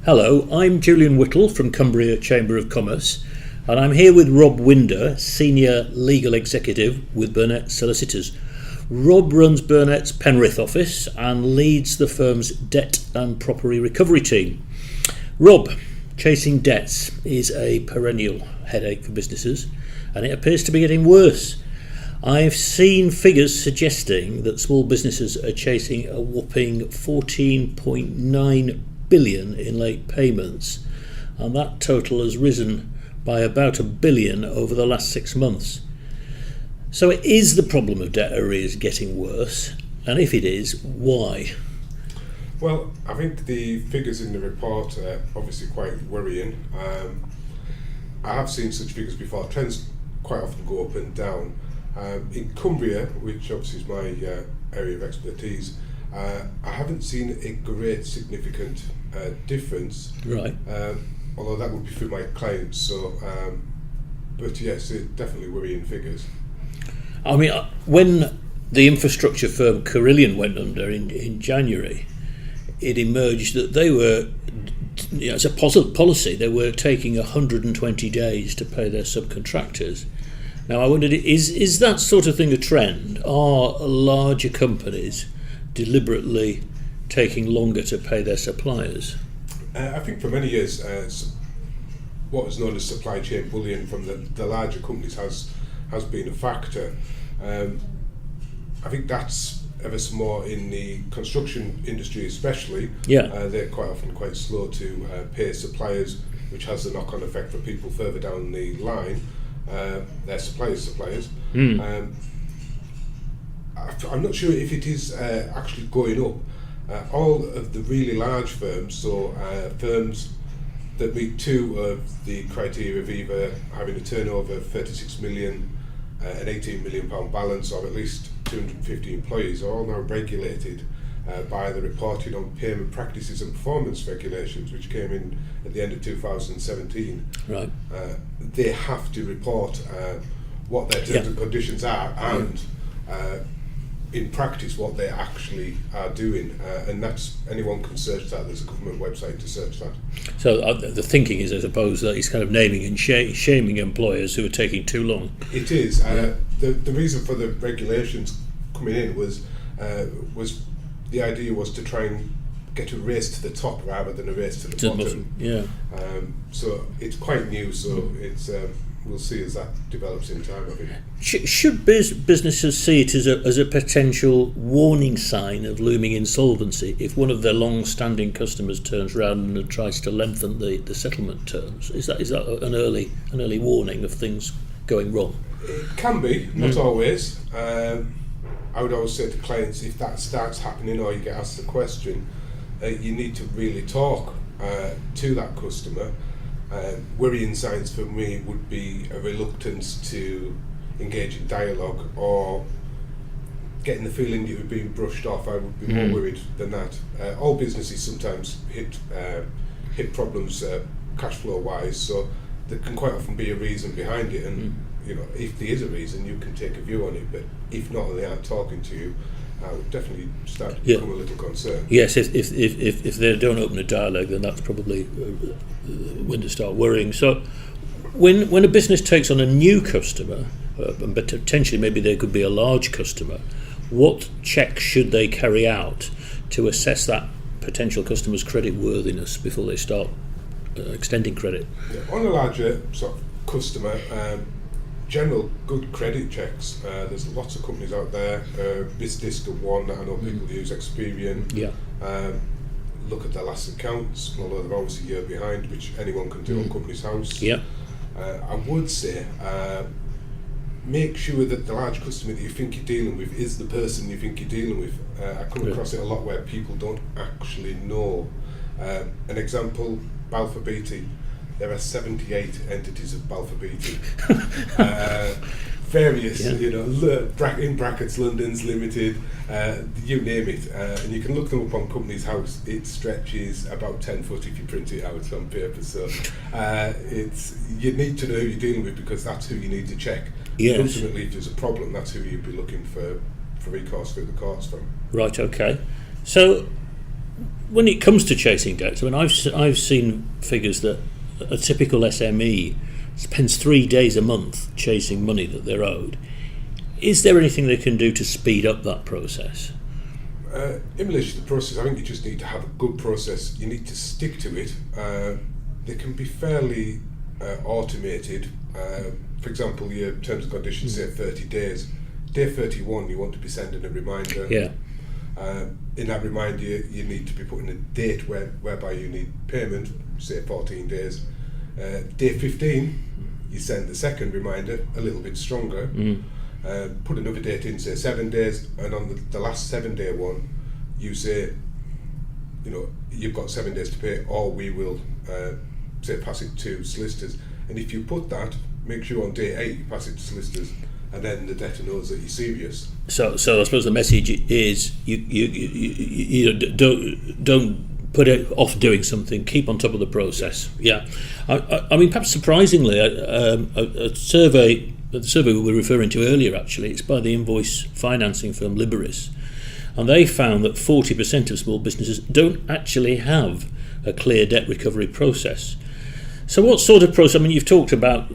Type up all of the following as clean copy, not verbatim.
Hello, I'm Julian Whittle from Cumbria Chamber of Commerce, and I'm here with Rob Winder, Senior Legal Executive with Burnetts Solicitors. Rob runs Burnett's Penrith office and leads the firm's debt and property recovery team. Rob, chasing debts is a perennial headache for businesses, and it appears to be getting worse. I've seen figures suggesting that small businesses are chasing a whopping 14.9 billion in late payments, and that total has risen by about $1 billion over the last 6 months. So is the problem of debt arrears getting worse? And if it is, why? Well, I think the figures in the report are obviously quite worrying. I have seen such figures before. Trends quite often go up and down. In Cumbria, which obviously is my area of expertise, I haven't seen a great significant difference. Right. Although that would be for my clients. So, but yes, it's definitely worrying figures. I mean, when the infrastructure firm Carillion went under in January, it emerged that they were, as a policy, they were taking 120 days to pay their subcontractors. Now, I wondered, is that sort of thing a trend? Are larger companies deliberately taking longer to pay their suppliers? I think for many years, what was known as supply chain bullying from the larger companies has been a factor. I think that's ever so more in the construction industry especially. Yeah. They're quite often quite slow to pay suppliers, which has a knock-on effect for people further down the line, their suppliers. I'm not sure if it is actually going up. All of the really large firms, so firms that meet two of the criteria of either having a turnover of 36 million, an 18 million pound balance, or at least 250 employees, are all now regulated by the reporting on payment practices and performance regulations, which came in at the end of 2017. Right. They have to report what their terms and conditions are, and in practice what they actually are doing, and that's, anyone can search that. There's a government website to search that. So the thinking is, I suppose, that it's kind of naming and shaming employers who are taking too long. It is. The reason for the regulations coming in was the idea was to try and get a race to the top rather than a race to the bottom. Yeah. So it's quite new. So it's we'll see as that develops in time, I think. Should businesses see it as a potential warning sign of looming insolvency if one of their long-standing customers turns around and tries to lengthen the settlement terms? Is that an early warning of things going wrong? It can be, not always. I would always say to clients, if that starts happening or you get asked the question, you need to really talk to that customer. Worrying signs for me would be a reluctance to engage in dialogue or getting the feeling you're being brushed off. I would be more worried than that. All businesses sometimes hit problems cash flow wise, so there can quite often be a reason behind it, and you know, if there is a reason, you can take a view on it, but if not and they aren't talking to you, I would definitely start to become a little concerned. Yes, if they don't open a dialogue, then that's probably when to start worrying. So when a business takes on a new customer, but potentially maybe they could be a large customer, what checks should they carry out to assess that potential customer's credit worthiness before they start extending credit? Yeah, on a larger sort of customer, general good credit checks. There's lots of companies out there. BizDisc are one that I know people use. Experian. Yeah. Look at their last accounts, although they're always a year behind, which anyone can do on Companies House. Yeah. I would say make sure that the large customer that you think you're dealing with is the person you think you're dealing with. I come across it a lot where people don't actually know. An example, Balfour Beatty. There are 78 entities of Balfour Beatty. Various, in brackets, London's Limited, you name it. And you can look them up on Companies House. It stretches about 10 foot if you print it out on paper. So you need to know who you're dealing with, because that's who you need to check. Yes. Ultimately, if there's a problem, that's who you'd be looking for recourse through the courts from. Right, okay. So when it comes to chasing debts, I mean, I've seen figures that a typical SME spends 3 days a month chasing money that they're owed. Is there anything they can do to speed up that process? In relation to the process, I think you just need to have a good process. You need to stick to it. They can be fairly automated. For example, your terms and conditions say 30 days. Day 31, you want to be sending a reminder. Yeah. In that reminder, you need to be putting a date whereby you need payment, say 14 days. Day 15, you send the second reminder, a little bit stronger. Put another date in, say 7 days, and on the last 7-day one, you say, you've got 7 days to pay, or we will say pass it to solicitors. And if you put that, make sure on day 8 you pass it to solicitors, and then the debtor knows that you're serious. So I suppose the message is you don't put it off doing something. Keep on top of the process. Yeah, I mean, perhaps surprisingly, a survey. The survey we were referring to earlier, actually, it's by the invoice financing firm Liberis, and they found that 40% of small businesses don't actually have a clear debt recovery process. So what sort of process, I mean, you've talked about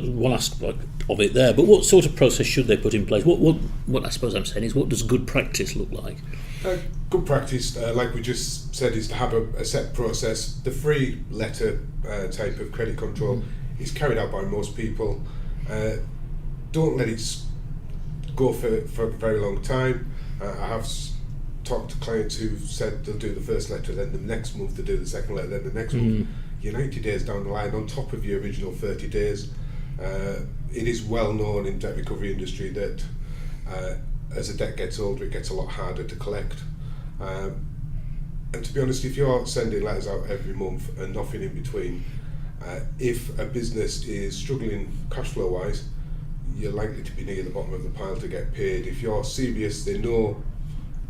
one aspect of it there, but what sort of process should they put in place? What I suppose I'm saying is, what does good practice look like? Good practice, like we just said, is to have a set process. The free letter type of credit control is carried out by most people. Don't let it go for a very long time. I have talked to clients who've said they'll do the first letter, then the next month they do the second letter, then the next month. You're 90 days down the line on top of your original 30 days. It is well known in debt recovery industry that as a debt gets older, it gets a lot harder to collect. And to be honest, if you're sending letters out every month and nothing in between, if a business is struggling cash flow wise, you're likely to be near the bottom of the pile to get paid. If you're serious, they know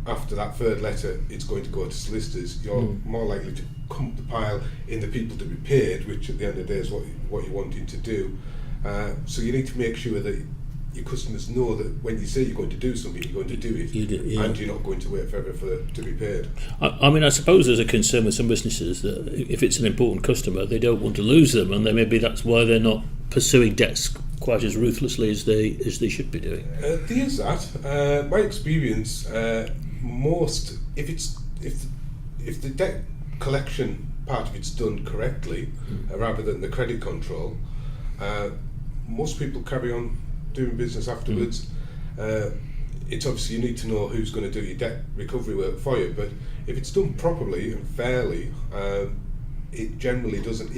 after that third letter it's going to go to solicitors. You're more likely to come up the pile in the people to be paid, which at the end of the day is what you're wanting to do. So you need to make sure that your customers know that when you say you're going to do something, you're going to do it, and you're not going to wait forever to be paid. I mean, I suppose there's a concern with some businesses that if it's an important customer, they don't want to lose them, and maybe that's why they're not pursuing debts quite as ruthlessly as they should be doing. There is that. My experience, if the debt collection part of it's done correctly, rather than the credit control, most people carry on doing business afterwards. It's obviously you need to know who's going to do your debt recovery work for you, but if it's done properly and fairly, it generally doesn't.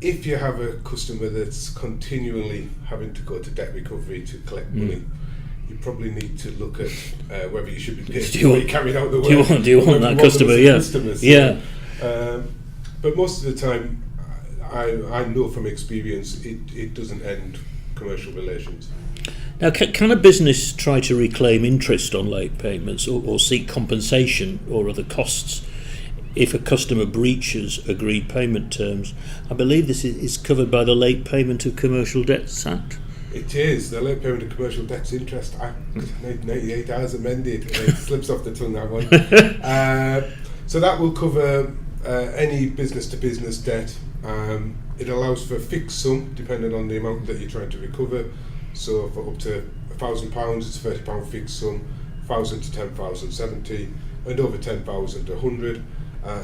If you have a customer that's continually having to go to debt recovery to collect money, you probably need to look at whether you should be paid before you carry out the work. Do you want that customer? Yeah. But most of the time, I know from experience, it doesn't end commercial relations. Now, can a business try to reclaim interest on late payments or seek compensation or other costs if a customer breaches agreed payment terms? I believe this is covered by the Late Payment of Commercial Debts Act. It is. The Late Payment of Commercial Debts Interest Act, 1998, as amended. It slips off the tongue, that one. So that will cover any business-to-business debt. It allows for a fixed sum, depending on the amount that you're trying to recover. So for up to £1,000, it's a £30 fixed sum, 1,000 to 10,000, 70, and over 10,000, 100.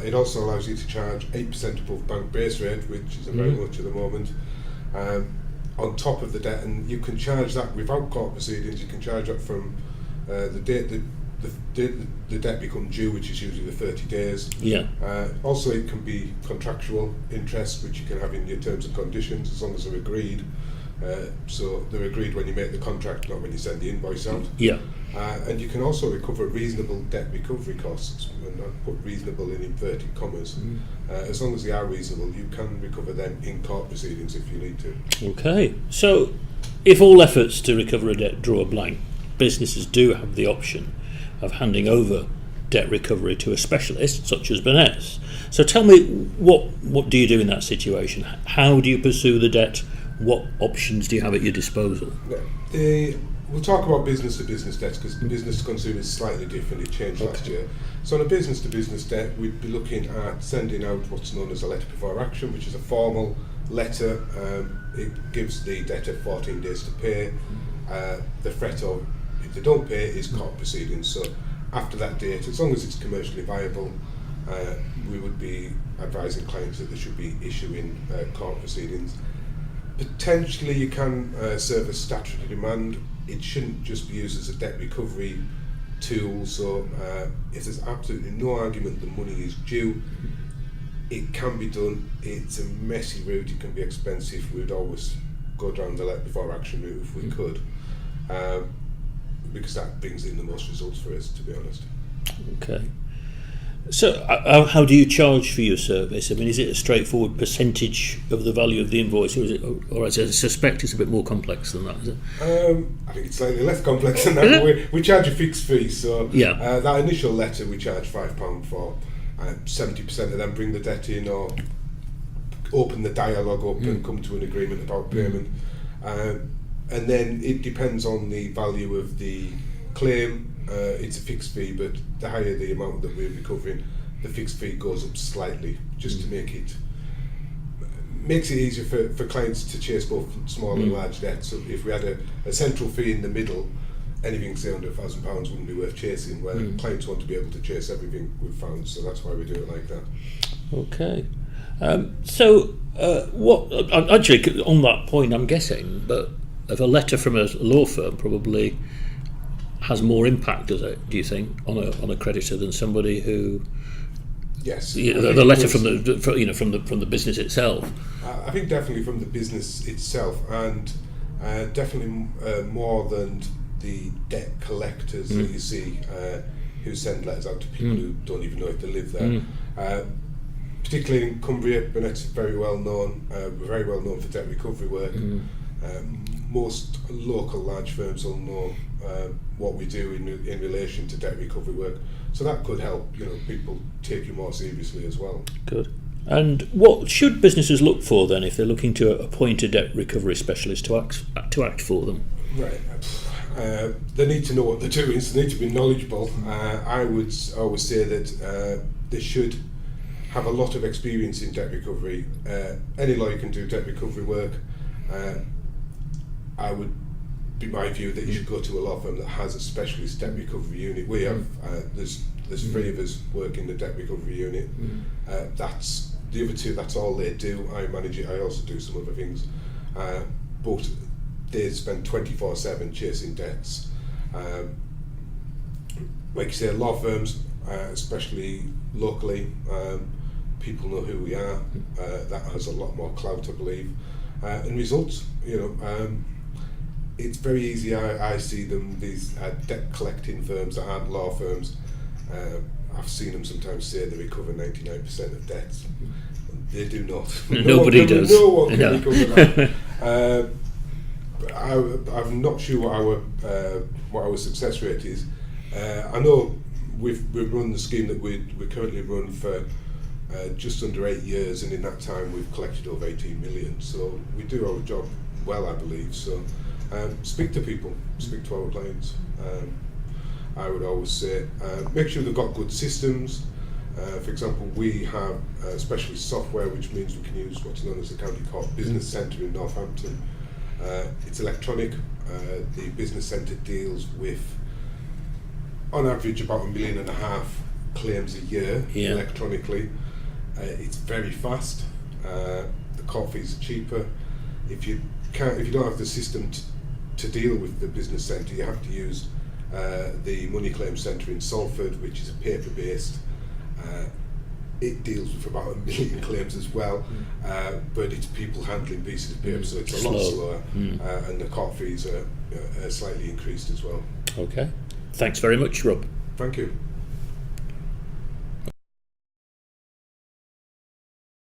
It also allows you to charge 8% above bank base rate, which isn't very much at the moment, on top of the debt, and you can charge that without court proceedings. You can charge that from the date the debt becomes due, which is usually the 30 days. Also, it can be contractual interest, which you can have in your terms and conditions as long as they're agreed. So they're agreed when you make the contract, not when you send the invoice out. And you can also recover reasonable debt recovery costs, and I put reasonable in inverted commas. As long as they are reasonable, you can recover them in court proceedings if you need to. Okay, so if all efforts to recover a debt draw a blank, businesses do have the option of handing over debt recovery to a specialist such as Burnetts. So tell me, what do you do in that situation? How do you pursue the debt? What options do you have at your disposal? We'll talk about business-to-business debts because business to consumer is slightly different. It changed last year. So on a business-to-business debt, we'd be looking at sending out what's known as a letter before action, which is a formal letter. It gives the debtor 14 days to pay. The threat of, if they don't pay, is court proceedings. So after that date, as long as it's commercially viable, we would be advising clients that they should be issuing court proceedings. Potentially you can serve a statutory demand. It shouldn't just be used as a debt recovery tool, so if there's absolutely no argument the money is due, it can be done. It's a messy route, it can be expensive. We'd always go down the letter before action route if we could, because that brings in the most results for us, to be honest. Okay. So how do you charge for your service? I mean, is it a straightforward percentage of the value of the invoice, or is it, or as I suspect it's a bit more complex than that, is it? I think it's slightly less complex than that. We charge a fixed fee, so that initial letter we charge £5 for. 70% of them bring the debt in or open the dialogue up and come to an agreement about payment. And then it depends on the value of the claim. It's a fixed fee, but the higher the amount that we're recovering, the fixed fee goes up slightly, just to makes it easier for clients to chase both small and large debts. So if we had a central fee in the middle, anything say under £1,000 wouldn't be worth chasing, where clients want to be able to chase everything we've found, so that's why we do it like that. Okay. What actually, on that point, I'm guessing, but if a letter from a law firm probably has more impact, does it? Do you think on a creditor than somebody who? Yes. The letter from the business itself. I think definitely from the business itself, and definitely more than the debt collectors that you see who send letters out to people who don't even know if they live there. Particularly in Cumbria, Burnetts is very well known. We're very well known for debt recovery work. Most local large firms will know what we do in relation to debt recovery work, so that could help people take you more seriously as well. Good. And what should businesses look for then if they're looking to appoint a debt recovery specialist to act for them? Right. They need to know what they're doing, so they need to be knowledgeable. I would always say that they should have a lot of experience in debt recovery. Any lawyer can do debt recovery work. I would be my view that you should go to a law firm that has a specialist debt recovery unit. We have there's 3 of us work in the debt recovery unit. That's the other 2. That's all they do. I manage it. I also do some other things, but they spend 24/7 chasing debts. Like you say, law firms, especially locally, people know who we are. That has a lot more clout, I believe, and results. It's very easy. I see them, these debt collecting firms that aren't law firms. I've seen them sometimes say they recover 99% of debts. They do not. Nobody does. No one can recover that. I'm not sure what our success rate is. I know we've run the scheme that we currently run for just under 8 years, and in that time we've collected over 18 million. So we do our job well, I believe. So speak to people, speak to our clients. I would always say make sure they've got good systems. For example, we have specialist software, which means we can use what's known as the County Court Business Centre in Northampton. It's electronic. The business centre deals with, on average, about 1.5 million claims a year electronically. It's very fast. The court fees are cheaper. If you don't have the system to deal with the business centre, you have to use the Money Claim Centre in Salford, which is a paper-based. It deals with about 1 million claims as well, but it's people handling pieces of paper, so it's a lot slower, and the court fees are slightly increased as well. Okay. Thanks very much, Rob. Thank you.